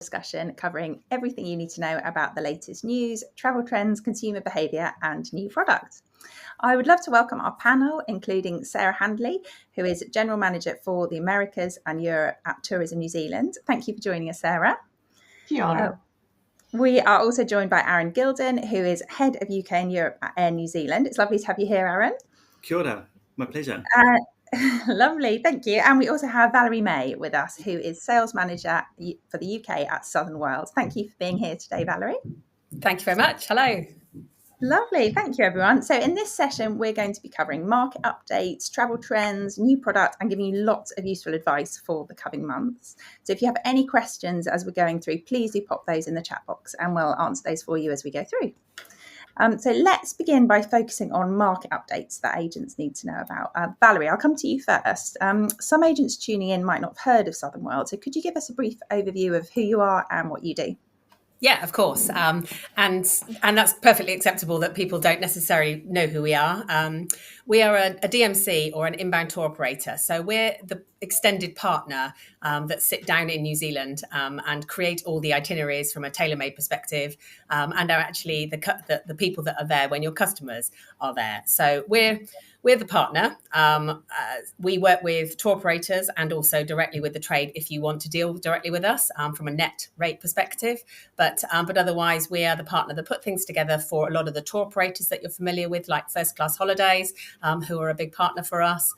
discussion covering everything you need to know about the latest news, travel trends, consumer behaviour and new products. I would love to welcome our panel, including Sarah Handley, who is General Manager for the Americas and Europe at Tourism New Zealand. Thank you for joining us, Sarah. Kia ora. We are also joined by Aaron Gilden, who is Head of UK and Europe at Air New Zealand. It's lovely to have you here, Aaron. Kia ora. My pleasure. Lovely, thank you. And we also have Valerie May with us, who is Sales Manager for the UK at Southern World. Thank you for being here today, Valerie. Thank you very much. Hello. Lovely, thank you everyone. So in this session, we're going to be covering market updates, travel trends, new products, and giving you lots of useful advice for the coming months. So if you have any questions as we're going through, please do pop those in the chat box and we'll answer those for you as we go through. So let's begin by focusing on market updates that agents need to know about. Valerie, I'll come to you first. Some agents tuning in might not have heard of Southern World, so could you give us a brief overview of who you are and what you do? Yeah, of course. And that's perfectly acceptable that people don't necessarily know who we are. We are a DMC or an inbound tour operator. So we're the extended partner that sit down in New Zealand and create all the itineraries from a tailor-made perspective and are actually the people that are there when your customers are there. So we're the partner. We work with tour operators and also directly with the trade if you want to deal directly with us from a net rate perspective. But otherwise, we are the partner that put things together for a lot of the tour operators that you're familiar with, like First Class Holidays, who are a big partner for us,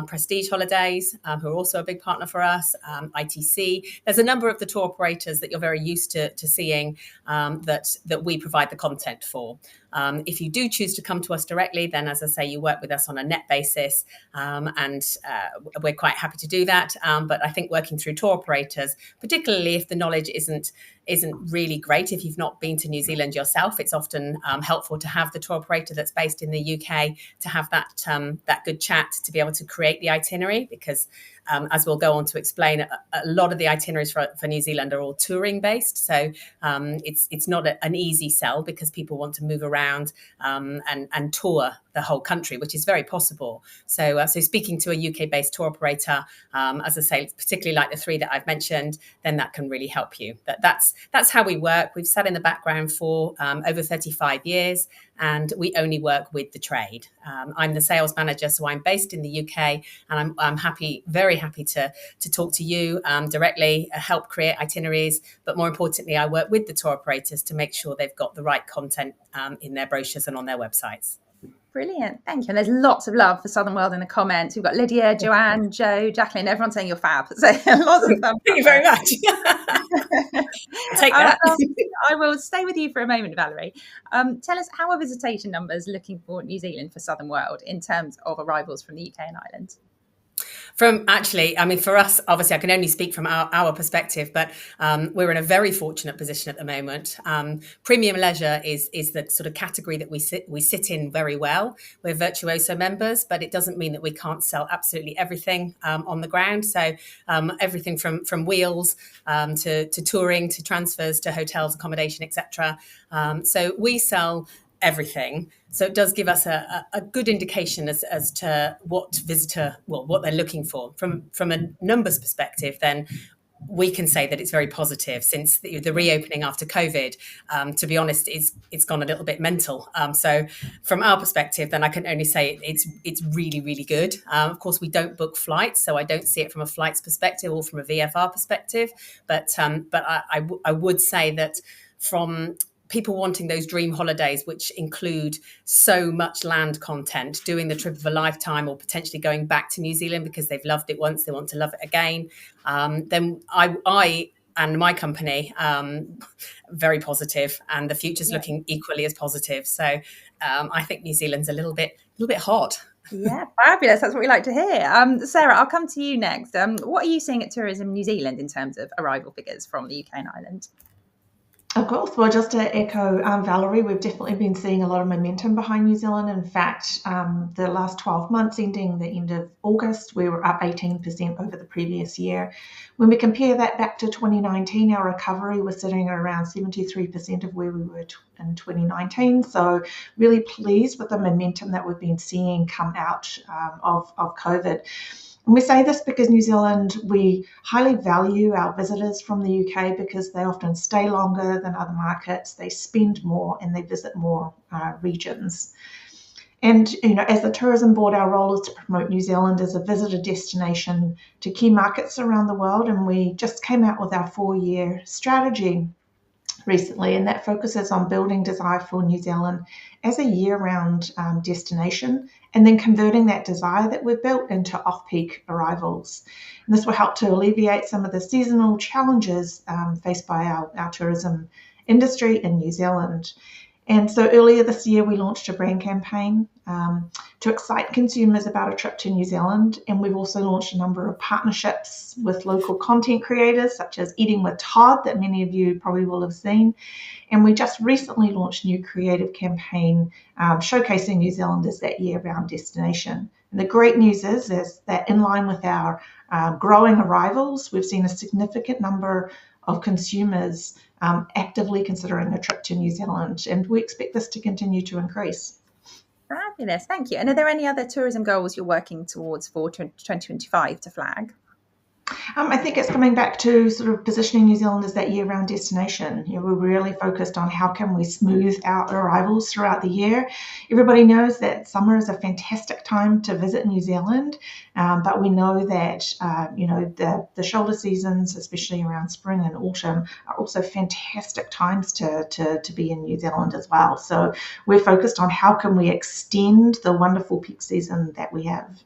Prestige Holidays, who are also a big partner for us, ITC. There's a number of the tour operators that you're very used to seeing that we provide the content for. If you do choose to come to us directly, then, as I say, you work with us on a net basis, and we're quite happy to do that. But I think working through tour operators, particularly if the knowledge isn't really great, if you've not been to New Zealand yourself, it's often helpful to have the tour operator that's based in the UK to have that good chat to be able to create the itinerary, because as we'll go on to explain, a lot of the itineraries for New Zealand are all touring based. So it's not an easy sell because people want to move around and tour the whole country, which is very possible. So speaking to a UK based tour operator, as I say, particularly like the three that I've mentioned, then that can really help you. That's how we work. We've sat in the background for over 35 years. And we only work with the trade. I'm the sales manager, so I'm based in the UK, and I'm very happy to talk to you directly, help create itineraries. But more importantly, I work with the tour operators to make sure they've got the right content in their brochures and on their websites. Brilliant, thank you. And there's lots of love for Southern World in the comments. We've got Lydia, Joanne, Joe, Jacqueline, everyone saying you're fab. So lots of thumbs. Thank you very much. Take that. I will stay with you for a moment, Valerie. Tell us, how are visitation numbers looking for New Zealand for Southern World in terms of arrivals from the UK and Ireland? For us, obviously, I can only speak from our perspective, but we're in a very fortunate position at the moment. Premium leisure is the sort of category that we sit in very well. We're Virtuoso members, but it doesn't mean that we can't sell absolutely everything on the ground. So everything from wheels to touring, to transfers, to hotels, accommodation, etc. So we sell everything. So it does give us a good indication as to what they're looking for. From a numbers perspective, then we can say that it's very positive since the reopening after COVID. To be honest, it's gone a little bit mental. So from our perspective, then I can only say it's really, really good. Of course, we don't book flights, so I don't see it from a flights perspective or from a VFR perspective. But I would say that from people wanting those dream holidays, which include so much land content, doing the trip of a lifetime or potentially going back to New Zealand because they've loved it once, they want to love it again, then I and my company, very positive, and the future's looking equally as positive. So I think New Zealand's a little bit hot. Yeah, fabulous. That's what we like to hear. Sarah, I'll come to you next. What are you seeing at Tourism New Zealand in terms of arrival figures from the UK and Ireland? Of course. Well, just to echo Valerie, we've definitely been seeing a lot of momentum behind New Zealand. In fact, the last 12 months ending the end of August, we were up 18% over the previous year. When we compare that back to 2019, our recovery was sitting at around 73% of where we were in 2019. So really pleased with the momentum that we've been seeing come out of COVID. And we say this because New Zealand, we highly value our visitors from the UK because they often stay longer than other markets, they spend more, and they visit more regions. And, as the tourism board, our role is to promote New Zealand as a visitor destination to key markets around the world. And we just came out with our 4-year strategy recently, and that focuses on building desire for New Zealand as a year-round destination, and then converting that desire that we've built into off-peak arrivals. And this will help to alleviate some of the seasonal challenges faced by our tourism industry in New Zealand. And so earlier this year, we launched a brand campaign to excite consumers about a trip to New Zealand. And we've also launched a number of partnerships with local content creators, such as Eating with Todd, that many of you probably will have seen. And we just recently launched a new creative campaign showcasing New Zealand as that year-round destination. And the great news is that in line with our growing arrivals, we've seen a significant number of consumers actively considering a trip to New Zealand, and we expect this to continue to increase. Fabulous, thank you. And are there any other tourism goals you're working towards for 2025 to flag? I think it's coming back to sort of positioning New Zealand as that year-round destination. We're really focused on how can we smooth out arrivals throughout the year. Everybody knows that summer is a fantastic time to visit New Zealand, but we know that the shoulder seasons, especially around spring and autumn, are also fantastic times to be in New Zealand as well. So we're focused on how can we extend the wonderful peak season that we have.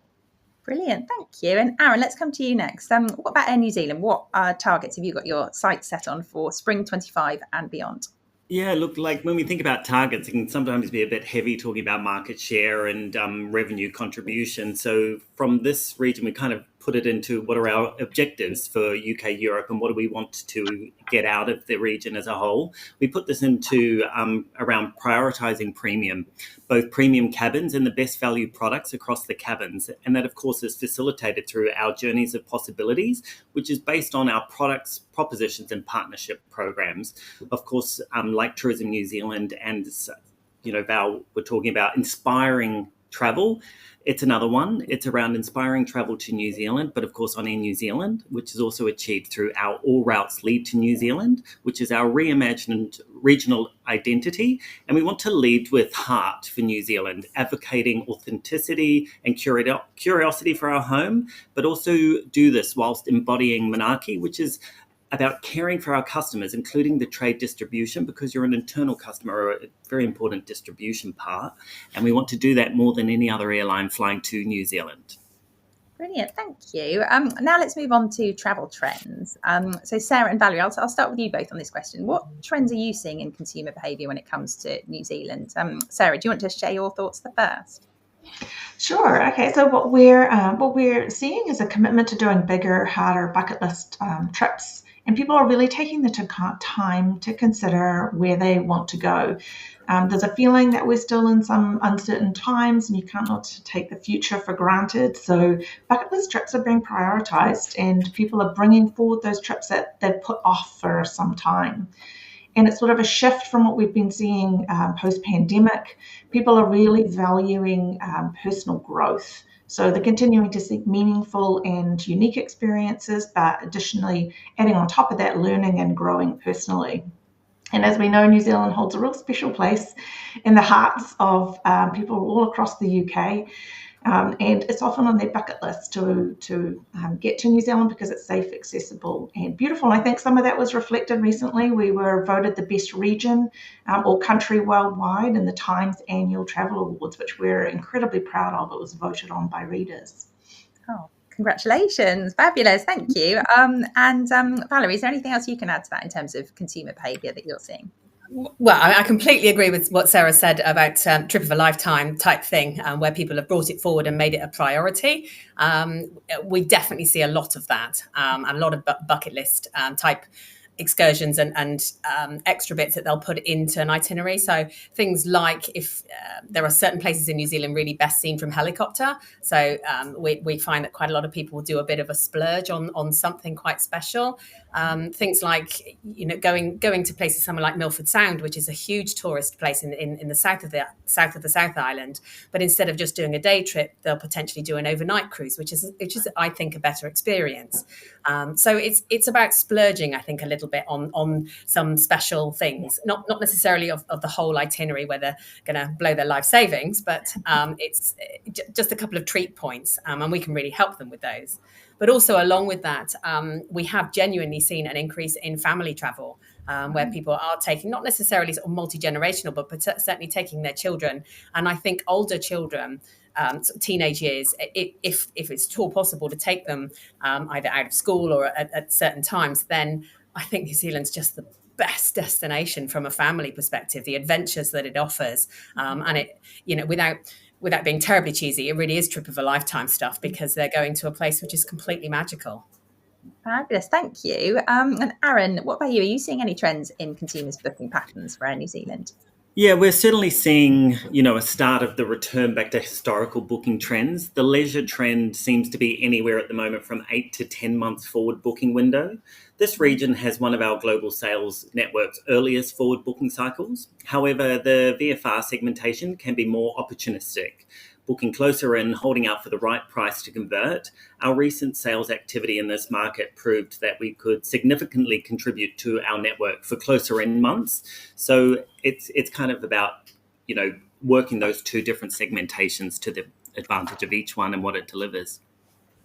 Brilliant, thank you. And Aaron, let's come to you next. What about Air New Zealand? What targets have you got your sights set on for spring 25 and beyond? Yeah, look, like when we think about targets, it can sometimes be a bit heavy talking about market share and revenue contribution. So from this region, we kind of put it into what are our objectives for UK, Europe, and what do we want to get out of the region as a whole. We put this into around prioritising premium, both premium cabins and the best value products across the cabins. And that, of course, is facilitated through our Journeys of Possibilities, which is based on our products, propositions and partnership programs. Of course, like Tourism New Zealand and, Val, we're talking about inspiring travel. It's another one. It's around inspiring travel to New Zealand, but of course on Air New Zealand, which is also achieved through our All Routes Lead to New Zealand, which is our reimagined regional identity. And we want to lead with heart for New Zealand, advocating authenticity and curiosity for our home, but also do this whilst embodying monarchy, which is about caring for our customers, including the trade distribution, because you're an internal customer or a very important distribution part. And we want to do that more than any other airline flying to New Zealand. Brilliant, thank you. Now let's move on to travel trends. So Sarah and Valerie, I'll start with you both on this question. What trends are you seeing in consumer behaviour when it comes to New Zealand? Sarah, do you want to share your thoughts first? Sure. Okay. So what we're seeing is a commitment to doing bigger, harder bucket list trips. And people are really taking the time to consider where they want to go. There's a feeling that we're still in some uncertain times and you can't not take the future for granted. So bucket list trips are being prioritized and people are bringing forward those trips that they've put off for some time. And it's sort of a shift from what we've been seeing post-pandemic. People are really valuing personal growth. So they're continuing to seek meaningful and unique experiences, but additionally adding on top of that, learning and growing personally. And as we know, New Zealand holds a real special place in the hearts of people all across the UK. And it's often on their bucket list to get to New Zealand because it's safe, accessible and beautiful. And I think some of that was reflected recently. We were voted the best region or country worldwide in the Times Annual Travel Awards, which we're incredibly proud of. It was voted on by readers. Oh, congratulations. Fabulous. Thank you. And Valerie, is there anything else you can add to that in terms of consumer behaviour that you're seeing? Well, I completely agree with what Sarah said about trip of a lifetime type thing, where people have brought it forward and made it a priority. We definitely see a lot of that, and a lot of bucket list type excursions and extra bits that they'll put into an itinerary. So things like if there are certain places in New Zealand really best seen from helicopter. So we find that quite a lot of people will do a bit of a splurge on something quite special. Things like, going to places somewhere like Milford Sound, which is a huge tourist place in the south of the South Island. But instead of just doing a day trip, they'll potentially do an overnight cruise, which is I think a better experience. So it's about splurging, I think, a little bit on some special things, not necessarily of the whole itinerary where they're going to blow their life savings, but it's just a couple of treat points, and we can really help them with those. But also along with that, we have genuinely seen an increase in family travel, where people are taking, not necessarily sort of multi-generational, but certainly taking their children. And I think older children, sort of teenage years, if it's at all possible to take them either out of school or at certain times, then I think New Zealand's just the best destination from a family perspective, the adventures that it offers. And it, without being terribly cheesy, it really is trip of a lifetime stuff, because they're going to a place which is completely magical. Fabulous, thank you. And Aaron, what about you? Are you seeing any trends in consumers' booking patterns for Air New Zealand? Yeah, we're certainly seeing, a start of the return back to historical booking trends. The leisure trend seems to be anywhere at the moment from 8 to 10 months forward booking window. This region has one of our global sales network's earliest forward booking cycles. However, the VFR segmentation can be more opportunistic, booking closer in, holding out for the right price to convert. Our recent sales activity in this market proved that we could significantly contribute to our network for closer in months. So it's kind of about, working those two different segmentations to the advantage of each one and what it delivers.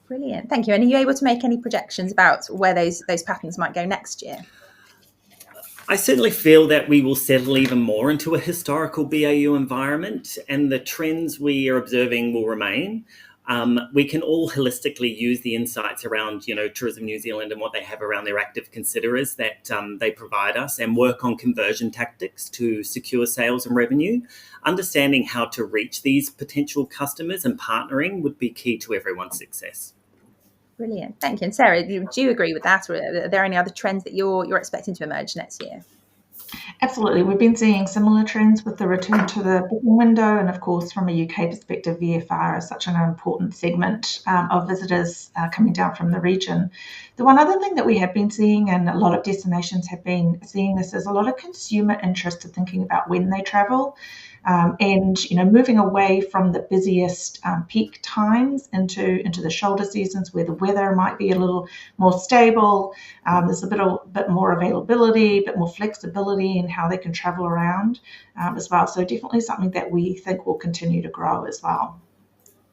Brilliant, thank you. And are you able to make any projections about where those patterns might go next year? I certainly feel that we will settle even more into a historical BAU environment, and the trends we are observing will remain. We can all holistically use the insights around, Tourism New Zealand and what they have around their active considerers that they provide us, and work on conversion tactics to secure sales and revenue. Understanding how to reach these potential customers and partnering would be key to everyone's success. Brilliant, thank you. And Sarah, do you agree with that, or are there any other trends that you're expecting to emerge next year? Absolutely. We've been seeing similar trends with the return to the booking window, and of course, from a UK perspective, VFR is such an important segment of visitors coming down from the region. The one other thing that we have been seeing, and a lot of destinations have been seeing this, is a lot of consumer interest in thinking about when they travel. And moving away from the busiest peak times into the shoulder seasons where the weather might be a little more stable. There's a bit more availability, a bit more flexibility in how they can travel around as well. So definitely something that we think will continue to grow as well.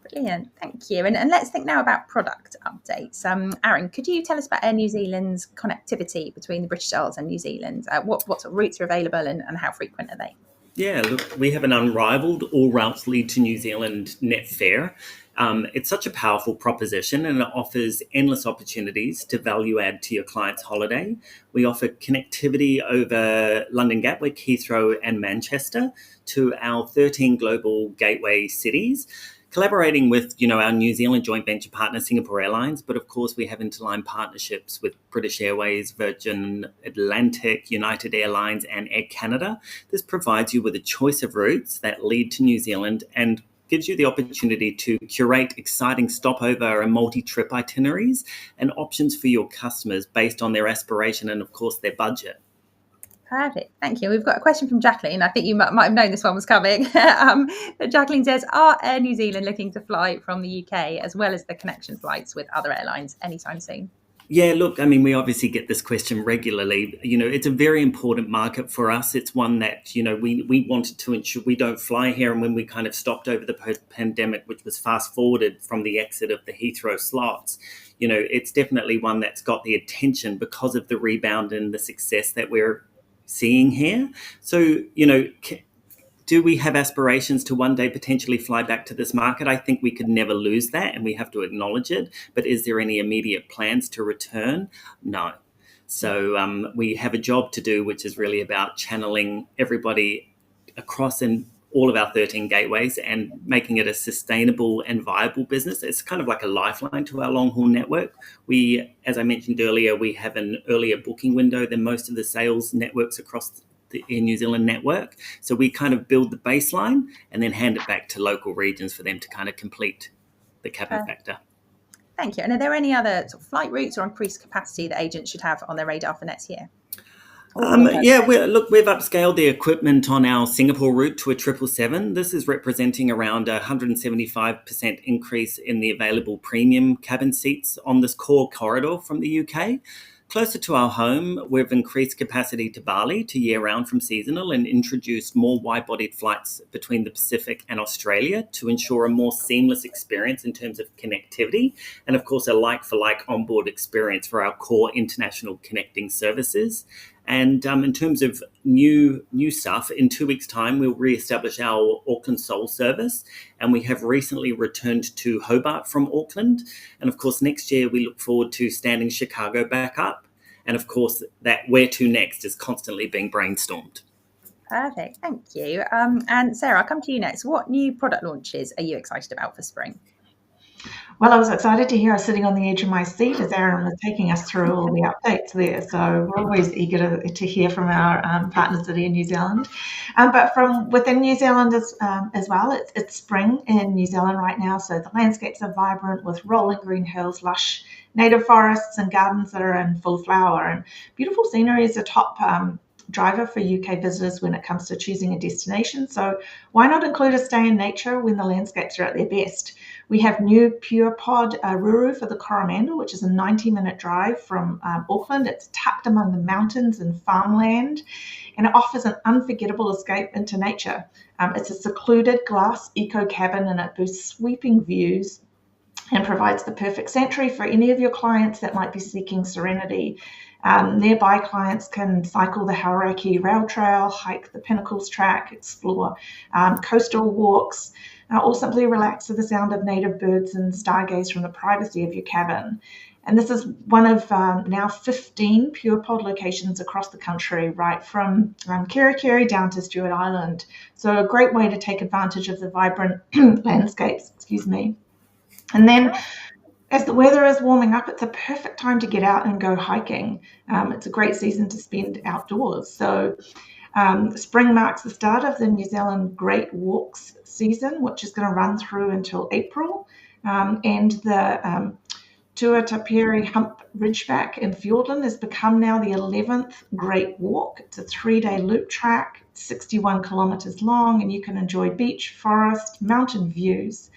Brilliant, thank you. And let's think now about product updates. Aaron, could you tell us about Air New Zealand's connectivity between the British Isles and New Zealand? What sort of routes are available and how frequent are they? Yeah, look, we have an unrivaled all routes lead to New Zealand net fare. It's such a powerful proposition, and it offers endless opportunities to value add to your client's holiday. We offer connectivity over London Gatwick, Heathrow and Manchester to our 13 global gateway cities, collaborating with, our New Zealand joint venture partner, Singapore Airlines. But of course, we have interline partnerships with British Airways, Virgin Atlantic, United Airlines and Air Canada. This provides you with a choice of routes that lead to New Zealand and gives you the opportunity to curate exciting stopover and multi-trip itineraries and options for your customers based on their aspiration and, of course, their budget. Perfect, thank you. We've got a question from Jacqueline. I think you might have known this one was coming. But Jacqueline says, are Air New Zealand looking to fly from the UK as well as the connection flights with other airlines anytime soon? Yeah, look, we obviously get this question regularly. It's a very important market for us. It's one that, we wanted to ensure we don't fly here. And when we kind of stopped over the pandemic, which was fast forwarded from the exit of the Heathrow slots, it's definitely one that's got the attention because of the rebound and the success that we're seeing here. So, do we have aspirations to one day potentially fly back to this market? I think we could never lose that, and we have to acknowledge it. But is there any immediate plans to return? No. So we have a job to do, which is really about channeling everybody across and all of our 13 gateways and making it a sustainable and viable business. It's kind of like a lifeline to our long haul network. We, as I mentioned earlier, we have an earlier booking window than most of the sales networks across the New Zealand network. So we kind of build the baseline and then hand it back to local regions for them to kind of complete the cabin factor. Thank you. And are there any other sort of flight routes or increased capacity that agents should have on their radar for next year? We've upscaled the equipment on our Singapore route to a 777. This is representing around 175% increase in the available premium cabin seats on this core corridor from the UK. Closer to our home, we've increased capacity to Bali to year-round from seasonal and introduced more wide-bodied flights between the Pacific and Australia to ensure a more seamless experience in terms of connectivity and, of course, a like-for-like onboard experience for our core international connecting services. And in terms of new stuff, in 2 weeks' time, we'll re-establish our Auckland Seoul service. And we have recently returned to Hobart from Auckland. And of course, next year, we look forward to standing Chicago back up. And of course, that where to next is constantly being brainstormed. Perfect. Thank you. And Sarah, I'll come to you next. What new product launches are you excited about for spring? Well, I was excited to hear us sitting on the edge of my seat as Aaron was taking us through all the updates there. So we're always eager to hear from our partners at Air New Zealand. But from within New Zealand as well, it's spring in New Zealand right now. So the landscapes are vibrant with rolling green hills, lush native forests and gardens that are in full flower. And beautiful scenery is a top driver for UK visitors when it comes to choosing a destination. So why not include a stay in nature when the landscapes are at their best? We have new Pure Pod Ruru for the Coromandel, which is a 90-minute drive from Auckland. It's tucked among the mountains and farmland, and it offers an unforgettable escape into nature. It's a secluded glass eco cabin, and it boasts sweeping views and provides the perfect sanctuary for any of your clients that might be seeking serenity. Nearby clients can cycle the Hauraki Rail Trail, hike the Pinnacles Track, explore coastal walks, or simply relax to the sound of native birds and stargaze from the privacy of your cabin. And this is one of now 15 Pure Pod locations across the country, right from Kerikeri down to Stewart Island. So a great way to take advantage of the vibrant landscapes, And then as the weather is warming up, it's a perfect time to get out and go hiking. It's a great season to spend outdoors. So spring marks the start of the New Zealand Great Walks season, which is going to run through until April. And the Tuatapere Hump Ridgeback in Fiordland has become now the 11th Great Walk. It's a 3-day loop track, 61 kilometres long, and you can enjoy beach, forest, mountain views.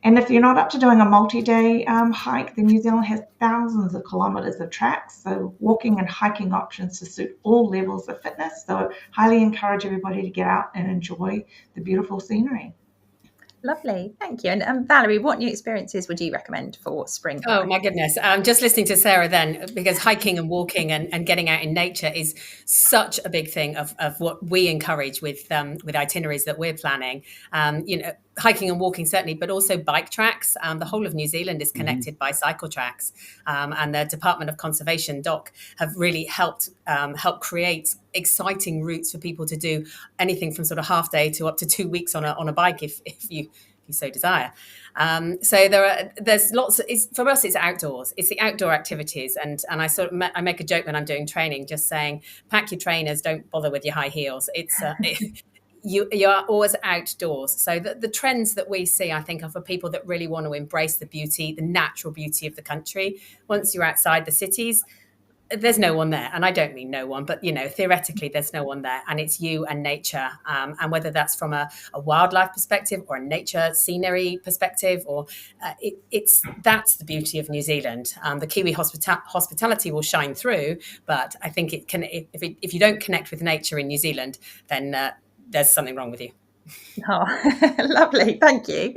And if you're not up to doing a multi-day hike, then New Zealand has thousands of kilometres of tracks, so walking and hiking options to suit all levels of fitness. So highly encourage everybody to get out and enjoy the beautiful scenery. Lovely, thank you. And Valerie, what new experiences would you recommend for spring? Oh my goodness, just listening to Sarah then, because hiking and walking and getting out in nature is such a big thing of what we encourage with itineraries that we're planning. Hiking and walking certainly, but also bike tracks. The whole of New Zealand is connected by cycle tracks, and the Department of Conservation, DOC, have really helped create exciting routes for people to do anything from sort of half day to up to 2 weeks on a bike if you so desire. So there's lots. For us, it's outdoors. It's the outdoor activities, and I make a joke when I'm doing training, just saying, pack your trainers, don't bother with your high heels. It's you are always outdoors. So the trends that we see, I think, are for people that really want to embrace the beauty, the natural beauty of the country. Once you're outside the cities, there's no one there. And I don't mean no one, but, theoretically, there's no one there. And it's you and nature. And whether that's from a wildlife perspective or a nature scenery perspective, or that's the beauty of New Zealand. The Kiwi hospitality will shine through. But I think it can, if you don't connect with nature in New Zealand, then there's something wrong with you. Oh, lovely. Thank you.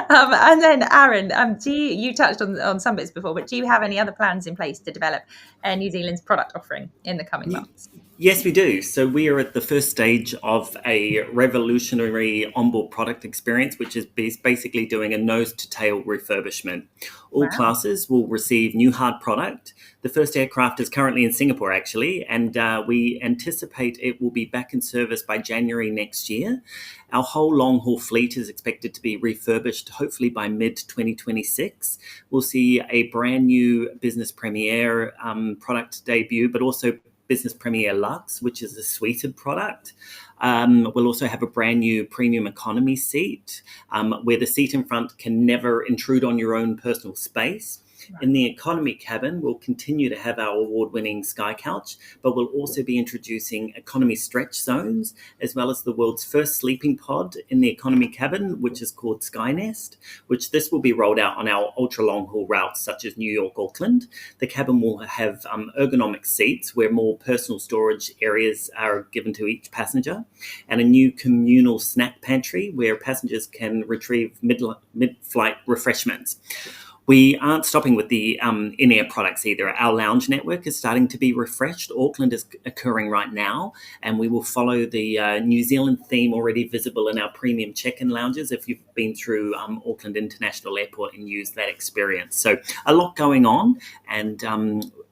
And then Aaron, you touched on some bits before, but do you have any other plans in place to develop New Zealand's product offering in the coming months? Yes, we do. So we are at the first stage of a revolutionary onboard product experience, which is basically doing a nose to tail refurbishment. All Wow. classes will receive new hard product. The first aircraft is currently in Singapore, actually, and we anticipate it will be back in service by January next year. Our whole long haul fleet is expected to be refurbished, hopefully by mid 2026. We'll see a brand new Business Premier product debut, but also Business Premier Lux, which is a suited product. We'll also have a brand new premium economy seat where the seat in front can never intrude on your own personal space. In the economy cabin, we'll continue to have our award-winning Sky Couch, but we'll also be introducing economy stretch zones, as well as the world's first sleeping pod in the economy cabin, which is called Sky Nest, which this will be rolled out on our ultra-long-haul routes, such as New York, Auckland. The cabin will have ergonomic seats where more personal storage areas are given to each passenger, and a new communal snack pantry where passengers can retrieve mid-flight refreshments. We aren't stopping with the in-air products either. Our lounge network is starting to be refreshed. Auckland is occurring right now, and we will follow the New Zealand theme already visible in our premium check-in lounges if you've been through Auckland International Airport and used that experience. So a lot going on, and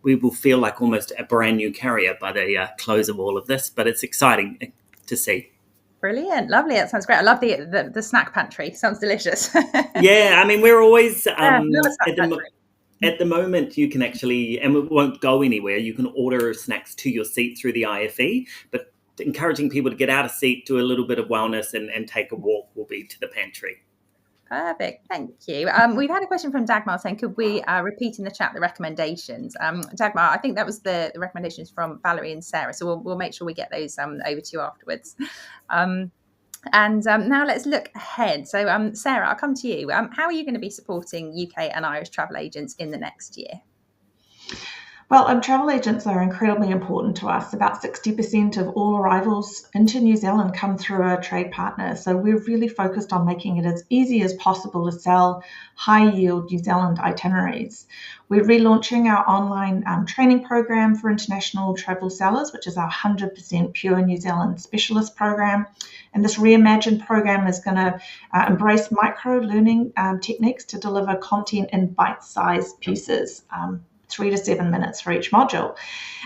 we will feel like almost a brand new carrier by the close of all of this, but it's exciting to see. Brilliant, lovely. That sounds great. I love the snack pantry. Sounds delicious. Yeah, I mean, we're always Yeah, love a snack pantry. at the moment you can actually, and it won't go anywhere. You can order snacks to your seat through the IFE, but encouraging people to get out of seat, do a little bit of wellness, and take a walk will be to the pantry. Perfect, thank you. We've had a question from Dagmar saying, could we repeat in the chat the recommendations? Dagmar, I think that was the recommendations from Valerie and Sarah, so we'll make sure we get those over to you afterwards. And now let's look ahead. So Sarah, I'll come to you. How are you going to be supporting UK and Irish travel agents in the next year? Well, travel agents are incredibly important to us. About 60% of all arrivals into New Zealand come through a trade partner. So we're really focused on making it as easy as possible to sell high-yield New Zealand itineraries. We're relaunching our online training program for international travel sellers, which is our 100% pure New Zealand specialist program. And this reimagined program is going to embrace micro-learning techniques to deliver content in bite-sized pieces. 3 to 7 minutes for each module.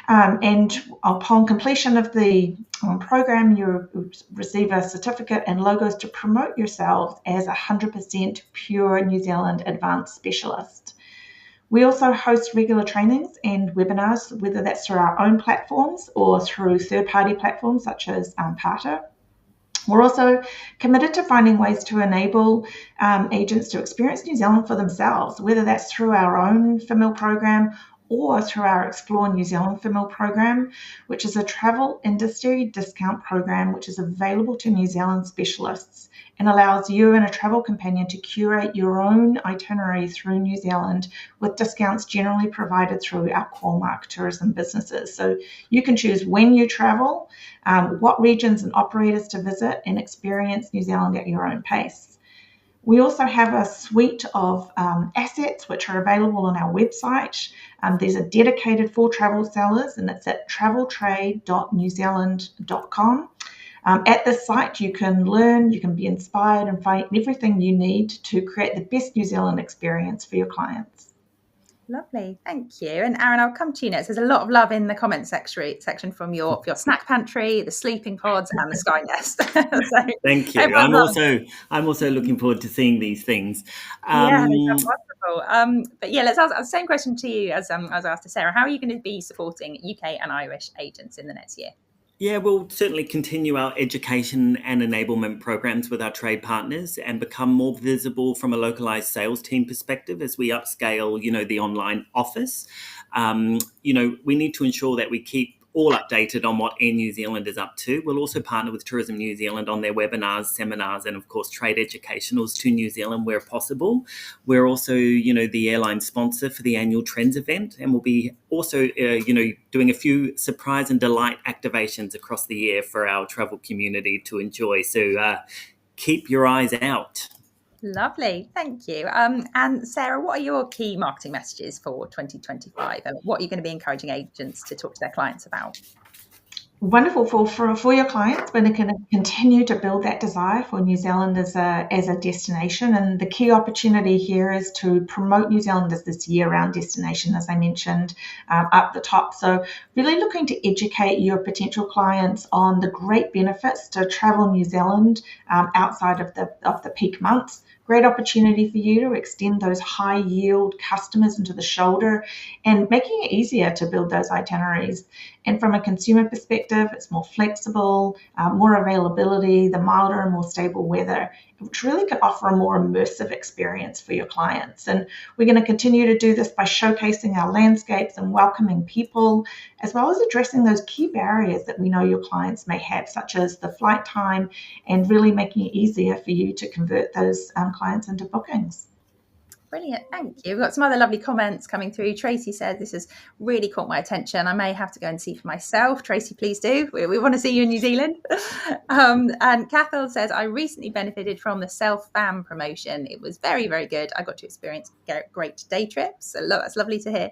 And upon completion of the program, you receive a certificate and logos to promote yourselves as a 100% pure New Zealand advanced specialist. We also host regular trainings and webinars, whether that's through our own platforms or through third-party platforms such as Parter. We're also committed to finding ways to enable agents to experience New Zealand for themselves, whether that's through our own FMIL program or through our Explore New Zealand FMIL program, which is a travel industry discount program which is available to New Zealand specialists and allows you and a travel companion to curate your own itinerary through New Zealand with discounts generally provided through our Hallmark tourism businesses. So you can choose when you travel, what regions and operators to visit, and experience New Zealand at your own pace. We also have a suite of assets which are available on our website. These are dedicated for travel sellers, and it's at traveltrade.newzealand.com. At this site, you can learn, you can be inspired, and find everything you need to create the best New Zealand experience for your clients. Lovely, thank you. And Aaron, I'll come to you next. There's a lot of love in the comments section from your snack pantry, the sleeping pods, and the Sky Nest. So thank you. I'm also looking forward to seeing these things. Yeah, that's wonderful. But yeah, let's ask the same question to you as I asked to Sarah. How are you going to be supporting UK and Irish agents in the next year? Yeah, we'll certainly continue our education and enablement programs with our trade partners and become more visible from a localized sales team perspective as we upscale, the online office. We need to ensure that we keep all updated on what Air New Zealand is up to. We'll also partner with Tourism New Zealand on their webinars, seminars, and of course trade educationals to New Zealand where possible. We're also, the airline sponsor for the annual Trends event, and we'll be also, doing a few surprise and delight activations across the year for our travel community to enjoy. So keep your eyes out. Lovely, thank you. And Sarah, what are your key marketing messages for 2025? And what are you going to be encouraging agents to talk to their clients about? Wonderful for your clients. We're going to continue to build that desire for New Zealand as a destination, and the key opportunity here is to promote New Zealand as this year-round destination, as I mentioned up the top. So really looking to educate your potential clients on the great benefits to travel New Zealand outside of the peak months. Great opportunity for you to extend those high yield customers into the shoulder and making it easier to build those itineraries. And from a consumer perspective, it's more flexible, more availability, the milder and more stable weather, which really can offer a more immersive experience for your clients. And we're going to continue to do this by showcasing our landscapes and welcoming people, as well as addressing those key barriers that we know your clients may have, such as the flight time, and really making it easier for you to convert those clients into bookings. Brilliant, thank you. We've got some other lovely comments coming through. Tracy said, this has really caught my attention. I may have to go and see for myself. Tracy, please do. We want to see you in New Zealand. And Cathal says, I recently benefited from the self-fam promotion. It was very, very good. I got to experience great day trips. So that's lovely to hear.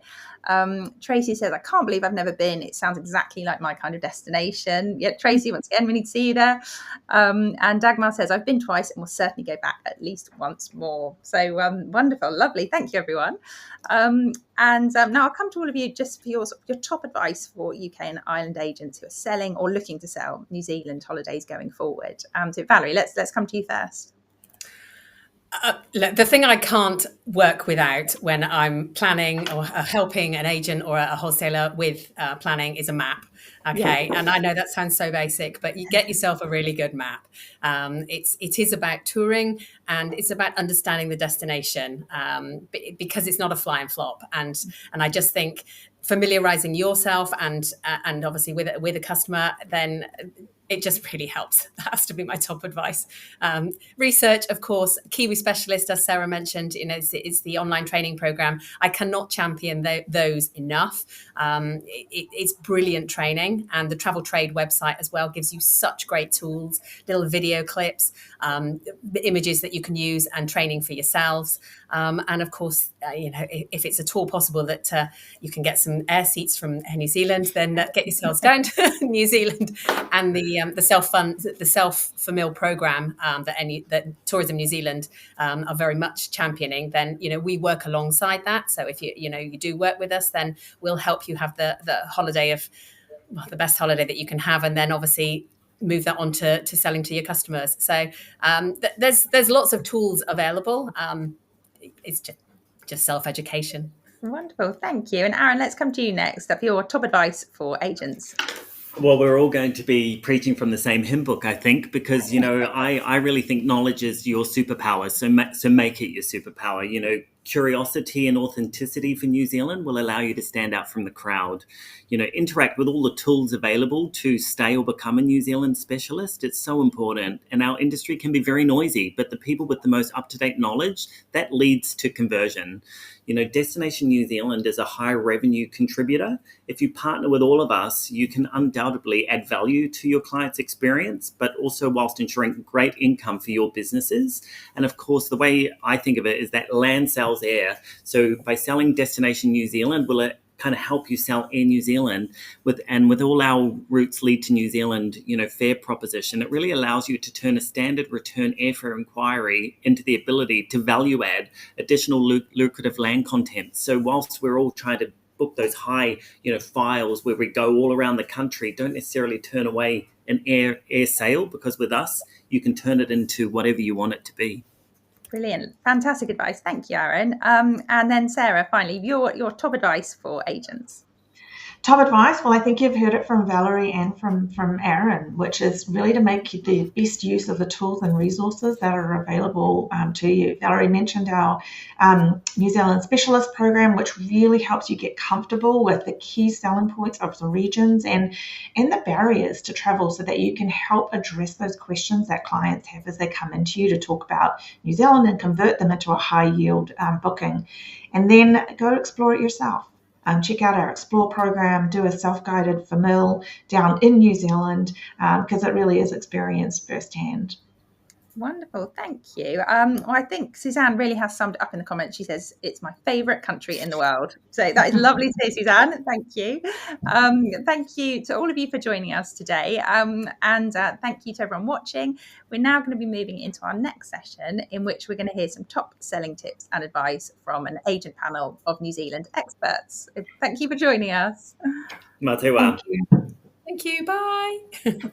Tracy says, I can't believe I've never been. It sounds exactly like my kind of destination. Yeah, Tracy, once again, we need to see you there. And Dagmar says, I've been twice and will certainly go back at least once more. So wonderful. Lovely. Thank you, everyone. And now I'll come to all of you just for your top advice for UK and Ireland agents who are selling or looking to sell New Zealand holidays going forward. So Valerie, let's come to you first. The thing I can't work without when I'm planning or helping an agent or a wholesaler with planning is a map. Okay. Yeah. And I know that sounds so basic, but you get yourself a really good map. It is about touring and it's about understanding the destination because it's not a fly and flop. And I just think familiarizing yourself and obviously with a customer, then it just really helps. That has to be my top advice. Research, of course, Kiwi Specialist, as Sarah mentioned, it's the online training program. I cannot champion those enough. It's brilliant training, and the Travel Trade website as well gives you such great tools, little video clips, the images that you can use, and training for yourselves. And of course, if it's at all possible that you can get some air seats from New Zealand, then get yourselves down to New Zealand. And the self-for-meal program that Tourism New Zealand are very much championing, then we work alongside that. So if you do work with us, then we'll help you have the holiday of the best holiday that you can have, and then obviously move that on to selling to your customers. So there's lots of tools available. It's just self-education. Wonderful, thank you. And Aaron, let's come to you next. For your top advice for agents. Well, we're all going to be preaching from the same hymn book, I think, because, I really think knowledge is your superpower. So make it your superpower. Curiosity and authenticity for New Zealand will allow you to stand out from the crowd. Interact with all the tools available to stay or become a New Zealand specialist. It's so important. And our industry can be very noisy, but the people with the most up-to-date knowledge, that leads to conversion. Destination New Zealand is a high revenue contributor. If you partner with all of us, you can undoubtedly add value to your client's experience, but also whilst ensuring great income for your businesses. And of course, the way I think of it is that land sells air. So by selling Destination New Zealand, will it kind of help you sell Air New Zealand with all our routes lead to New Zealand, fare proposition. It really allows you to turn a standard return airfare inquiry into the ability to value add additional lucrative land content. So whilst we're all trying to book those high, files where we go all around the country, don't necessarily turn away an air sale, because with us, you can turn it into whatever you want it to be. Brilliant. Fantastic advice. Thank you, Aaron. And then Sarah, finally, your top advice for agents. Top advice? Well, I think you've heard it from Valerie and from Aaron, which is really to make the best use of the tools and resources that are available to you. Valerie mentioned our New Zealand Specialist program, which really helps you get comfortable with the key selling points of the regions and the barriers to travel, so that you can help address those questions that clients have as they come into you to talk about New Zealand and convert them into a high yield booking. And then go explore it yourself. Check out our Explore program, do a self-guided famil down in New Zealand, because it really is experienced firsthand. Wonderful, thank you. Well, I think Suzanne really has summed it up in the comments. She says it's my favourite country in the world. So that is lovely to hear, Suzanne. Thank you. Thank you to all of you for joining us today, and thank you to everyone watching. We're now going to be moving into our next session, in which we're going to hear some top selling tips and advice from an agent panel of New Zealand experts. Thank you for joining us. Mā te wā. Thank you. Thank you. Bye.